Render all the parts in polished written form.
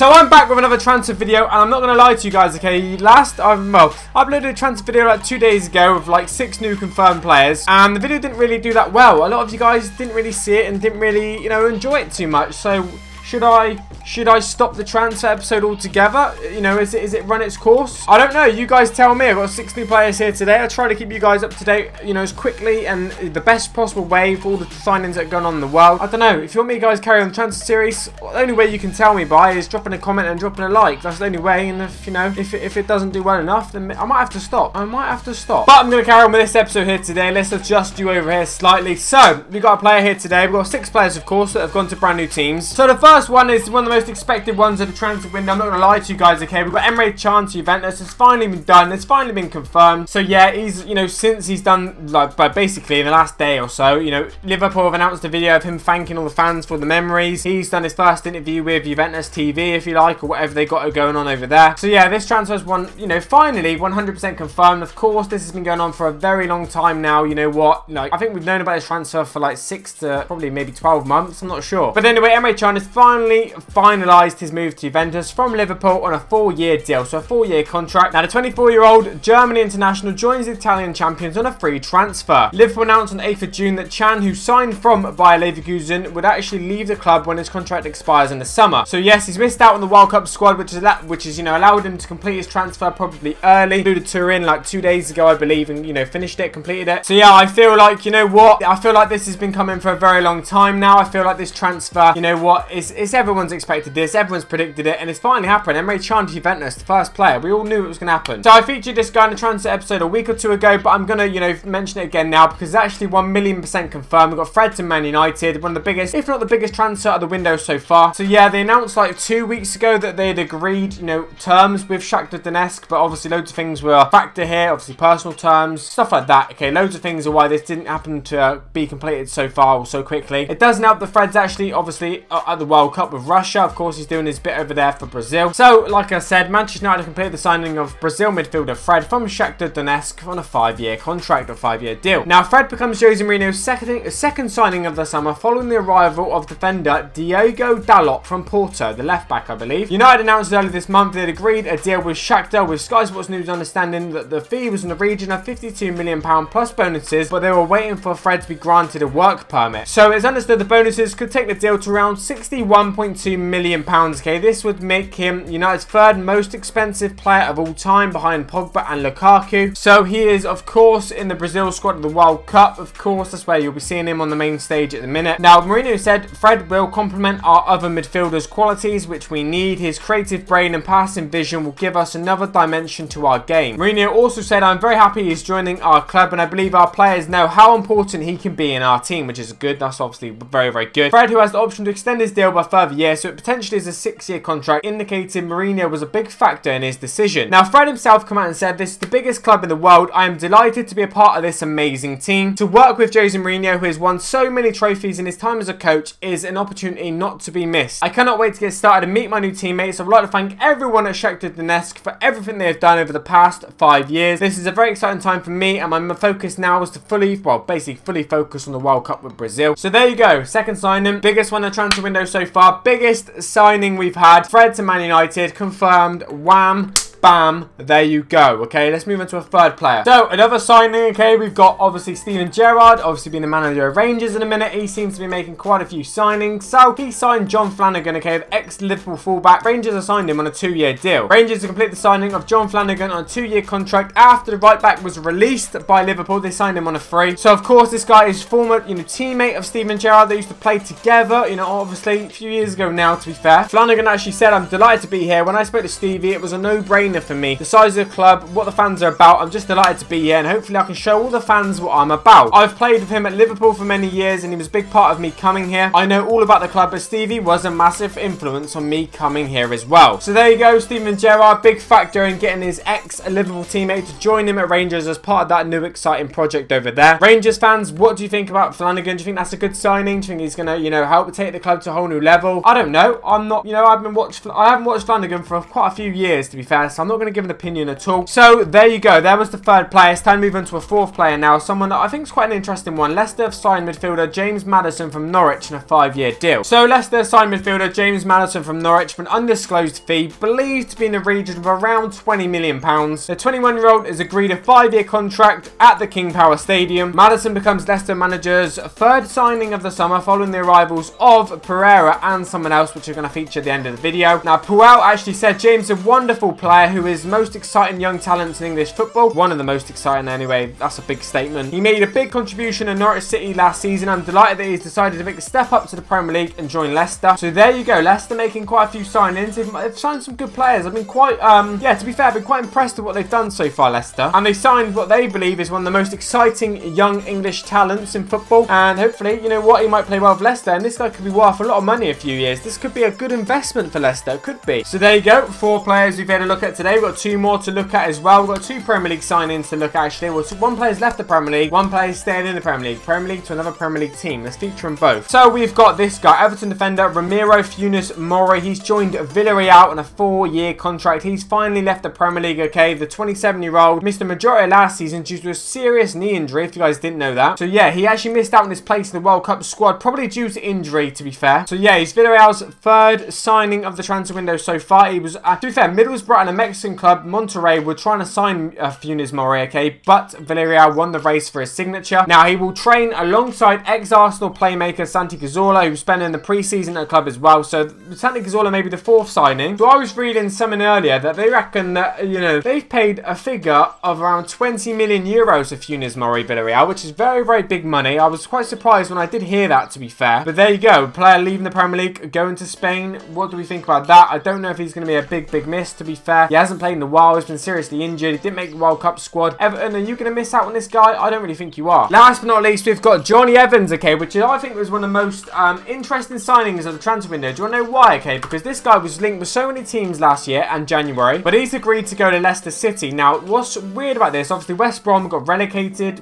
So I'm back with another transfer video, and I'm not going to lie to you guys, okay? I uploaded a transfer video like 2 days ago with like 6 new confirmed players, and the video didn't really do that well. A lot of you guys didn't really see it and didn't really, you know, enjoy it too much. So should I stop the transfer episode altogether? You know, is it run its course? I don't know. You guys tell me. I've got 6 new players here today. I'll try to keep you guys up to date, you know, as quickly and the best possible way for all the signings that are going on in the world. I don't know. If you want me guys carry on the transfer series, the only way you can tell me by is dropping a comment and dropping a like. That's the only way. And if, you know, if it doesn't do well enough, then I might have to stop. But I'm going to carry on with this episode here today. Let's adjust you over here slightly. So, we've got a player here today. We've got 6 players, of course, that have gone to brand new teams. So, the first one is one of the most expected ones of the transfer window. I'm not going to lie to you guys, okay? We've got Emre Can to Juventus. It's finally been done. It's finally been confirmed. So, yeah, he's, you know, since he's done, like, basically in the last day or so, you know, Liverpool have announced a video of him thanking all the fans for the memories. He's done his first interview with Juventus TV, if you like, or whatever they got going on over there. So, yeah, this transfer's one, you know, finally 100% confirmed. Of course, this has been going on for a very long time now. You know what? Like, I think we've known about this transfer for like 6 to probably maybe 12 months. I'm not sure. But anyway, Emre Can has finally finalised his move to Juventus from Liverpool on a 4-year deal, so a 4-year contract. Now, the 24-year-old Germany international joins the Italian champions on a free transfer. Liverpool announced on 8th of June that Can, who signed from Bayer Leverkusen, would actually leave the club when his contract expires in the summer. So yes, he's missed out on the World Cup squad, which is you know, allowed him to complete his transfer probably early. Flew to Turin like 2 days ago, I believe, and you know, finished it, completed it. So yeah, I feel like, you know what, I feel like this has been coming for a very long time now. I feel like this transfer, you know what, it's everyone's expected this, everyone's predicted it, and it's finally happened. Emre Can to Juventus, the first player. We all knew it was going to happen. So I featured this guy in the transfer episode a week or 2 ago, but I'm going to, you know, mention it again now because it's actually 1,000,000% confirmed. We've got Fred to Man United, one of the biggest, if not the biggest transfer of the window so far. So yeah, they announced like 2 weeks ago that they'd agreed, you know, terms with Shakhtar Donetsk, but obviously loads of things were a factor here, obviously personal terms, stuff like that. Okay, loads of things are why this didn't happen to be completed so far or so quickly. It doesn't help the Fred's actually, obviously, at the World Cup with Russia. Of course, he's doing his bit over there for Brazil. So, like I said, Manchester United completed the signing of Brazil midfielder Fred from Shakhtar Donetsk on a 5-year contract or 5-year deal. Now, Fred becomes Jose Mourinho's second signing of the summer following the arrival of defender Diogo Dalot from Porto, the left back, I believe. United announced earlier this month they'd agreed a deal with Shakhtar, with Sky Sports News understanding that the fee was in the region of £52 million plus bonuses, but they were waiting for Fred to be granted a work permit. So it's understood the bonuses could take the deal to around £61.2 million. Okay, this would make him United's 3rd most expensive player of all time behind Pogba and Lukaku. So he is, of course, in the Brazil squad of the World Cup. Of course, that's where you'll be seeing him on the main stage at the minute. Now, Mourinho said Fred will complement our other midfielders' qualities, which we need. His creative brain and passing vision will give us another dimension to our game. Mourinho also said, I'm very happy he's joining our club, and I believe our players know how important he can be in our team, which is good. That's obviously very, very good. Fred, who has the option to extend his deal by a further year, so it potentially is a 6-year contract, indicating Mourinho was a big factor in his decision. Now, Fred himself came out and said, this is the biggest club in the world. I am delighted to be a part of this amazing team. To work with Jose Mourinho, who has won so many trophies in his time as a coach, is an opportunity not to be missed. I cannot wait to get started and meet my new teammates. I would like to thank everyone at Shakhtar Donetsk for everything they have done over the past 5 years. This is a very exciting time for me, and my focus now is to basically fully focus on the World Cup with Brazil. So there you go. Second signing, biggest one in the transfer window so far, biggest signing we've had. Fred to Man United, confirmed. Wham. Bam, there you go. Okay, let's move on to a 3rd player. So, another signing, okay, we've got obviously Steven Gerrard, obviously being the manager of Rangers in a minute. He seems to be making quite a few signings. So, he signed John Flanagan, okay, ex-Liverpool fullback. Rangers have signed him on a 2-year deal. Rangers have completed the signing of John Flanagan on a 2-year contract. After the right back was released by Liverpool, they signed him on a 3. So, of course, this guy is former, you know, teammate of Steven Gerrard. They used to play together, you know, obviously a few years ago now, to be fair. Flanagan actually said, I'm delighted to be here. When I spoke to Stevie, it was a no-brainer for me. The size of the club, what the fans are about, I'm just delighted to be here, and hopefully I can show all the fans what I'm about. I've played with him at Liverpool for many years, and he was a big part of me coming here. I know all about the club, but Stevie was a massive influence on me coming here as well. So there you go, Steven Gerrard, big factor in getting his ex-Liverpool teammate to join him at Rangers as part of that new exciting project over there. Rangers fans, what do you think about Flanagan? Do you think that's a good signing? Do you think he's going to, you know, help take the club to a whole new level? I don't know. I'm not, you know, I haven't watched Flanagan for quite a few years, to be fair, so I'm not going to give an opinion at all. So there you go. There was the third player. It's time to move on to a fourth player now. Someone that I think is quite an interesting one. Leicester have signed midfielder James Maddison from Norwich in a 5-year deal. So Leicester signed midfielder James Maddison from Norwich for an undisclosed fee, believed to be in the region of around £20 million. The 21-year-old is agreed a 5-year contract at the King Power Stadium. Maddison becomes Leicester manager's third signing of the summer following the arrivals of Pereira and someone else, which are going to feature at the end of the video. Now, Puel actually said James is a wonderful player who is most exciting young talents in English football. One of the most exciting anyway. That's a big statement. He made a big contribution in Norwich City last season. I'm delighted that he's decided to make the step up to the Premier League and join Leicester. So there you go. Leicester making quite a few signings. They've signed some good players. I've been quite, yeah, to be fair, I've been quite impressed with what they've done so far, Leicester. And they signed what they believe is one of the most exciting young English talents in football. And hopefully, you know what, he might play well for Leicester. And this guy could be worth a lot of money in a few years. This could be a good investment for Leicester. Could be. So there you go. 4 players we've had a look at today. We've got 2 more to look at as well. We've got 2 Premier League signings to look at actually. Well, 1 player's left the Premier League. 1 player's staying in the Premier League. Premier League to another Premier League team. Let's feature them both. So we've got this guy, Everton defender Ramiro Funes Mori. He's joined Villarreal on a 4-year contract. He's finally left the Premier League, okay? The 27-year-old missed the majority of last season due to a serious knee injury, if you guys didn't know that. So yeah, he actually missed out on his place in the World Cup squad, probably due to injury, to be fair. So yeah, he's Villarreal's 3rd signing of the transfer window so far. He was, to be fair, Middlesbrough and a Mexican club, Monterrey, were trying to sign Funes Mori, okay? But Villarreal won the race for his signature. Now, he will train alongside ex-Arsenal playmaker Santi Cazorla, who's spending the pre-season at the club as well. So Santi Cazorla may be the 4th signing. So I was reading something earlier that they reckon that, you know, they've paid a figure of around 20 million euros for Funes Mori Villarreal, which is very, very big money. I was quite surprised when I did hear that, to be fair. But there you go. Player leaving the Premier League, going to Spain. What do we think about that? I don't know if he's going to be a big, big miss, to be fair. He hasn't played in a while. He's been seriously injured. He didn't make the World Cup squad. Everton, are you going to miss out on this guy? I don't really think you are. Last but not least, we've got Johnny Evans, okay, which I think was one of the most interesting signings of the transfer window. Do you want to know why, okay? Because this guy was linked with so many teams last year and January, but he's agreed to go to Leicester City. Now, what's weird about this, obviously West Brom got relegated,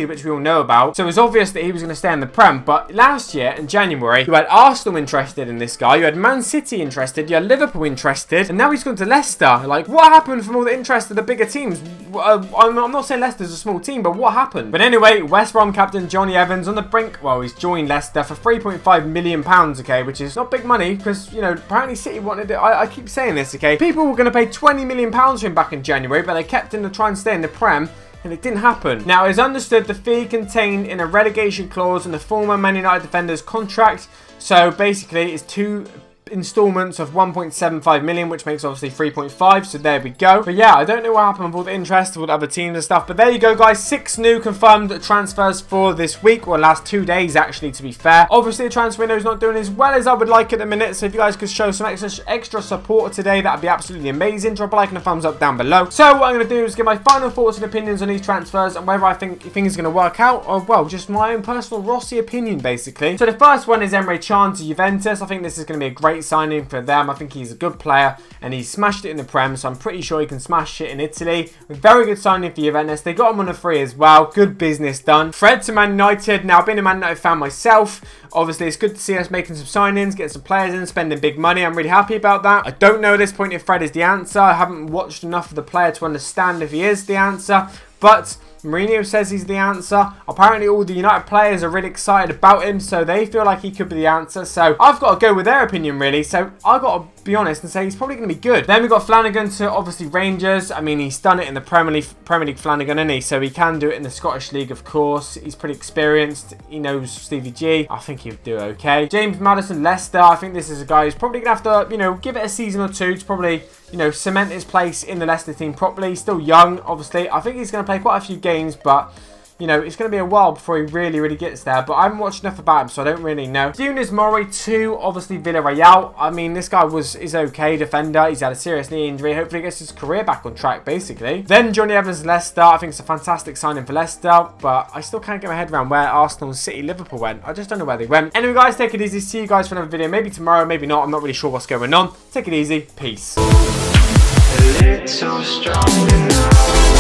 which we all know about. So it was obvious that he was going to stay in the Prem, but last year in January, you had Arsenal interested in this guy, you had Man City interested, you had Liverpool interested, and now he's gone to Leicester. Like, what happened from all the interest of the bigger teams? I'm not saying Leicester's a small team, but what happened? But anyway, West Brom captain Johnny Evans on the brink. Well, he's joined Leicester for £3.5 million, okay, which is not big money because, you know, apparently City wanted it. I keep saying this, okay. People were going to pay £20 million for him back in January, but they kept him to try and stay in the Prem, and it didn't happen. Now, it's understood the fee contained in a relegation clause in the former Man United defender's contract. So basically, it's 2 installments of 1.75 million, which makes obviously 3.5, so there we go. But yeah, I don't know what happened with all the interest with other teams and stuff, but there you go, guys. 6 new confirmed transfers for this week, or last 2 days actually, to be fair. Obviously the transfer window is not doing as well as I would like at the minute, so if you guys could show some extra support today, that'd be absolutely amazing. Drop a like and a thumbs up down below. So what I'm going to do is give my final thoughts and opinions on these transfers and whether I think things are going to work out, or well, just my own personal Rossi opinion basically. So the first one is Emre Can to Juventus. I think this is going to be a great signing for them. I think he's a good player and he smashed it in the Prem, so I'm pretty sure he can smash it in Italy. A very good signing for Juventus. They got him on a free as well. Good business done. Fred to Man United. Now, being a Man United fan myself, obviously it's good to see us making some signings, getting some players in, spending big money. I'm really happy about that. I don't know at this point if Fred is the answer. I haven't watched enough of the player to understand if he is the answer, but Mourinho says he's the answer. Apparently all the United players are really excited about him, so they feel like he could be the answer. So I've got to go with their opinion really. So I've got to be honest and say he's probably going to be good. Then we've got Flanagan to obviously Rangers. I mean, he's done it in the Premier League Flanagan, isn't he? So he can do it in the Scottish League, of course. He's pretty experienced. He knows Stevie G. I think he'll do okay. James Maddison, Leicester. I think this is a guy who's probably going to have to, you know, give it a season or two to probably, you know, cement his place in the Leicester team properly. He's still young, obviously. I think he's going to play quite a few games, but you know, it's going to be a while before he really gets there. But I haven't watched enough about him, so I don't really know. Funes Mori to, obviously, Villarreal. I mean, this guy is okay defender. He's had a serious knee injury. Hopefully he gets his career back on track, basically. Then Johnny Evans, Leicester. I think it's a fantastic signing for Leicester, but I still can't get my head around where Arsenal, City, Liverpool went. I just don't know where they went. Anyway, guys, take it easy. See you guys for another video. Maybe tomorrow, maybe not. I'm not really sure what's going on. Take it easy. Peace. A little strong enough.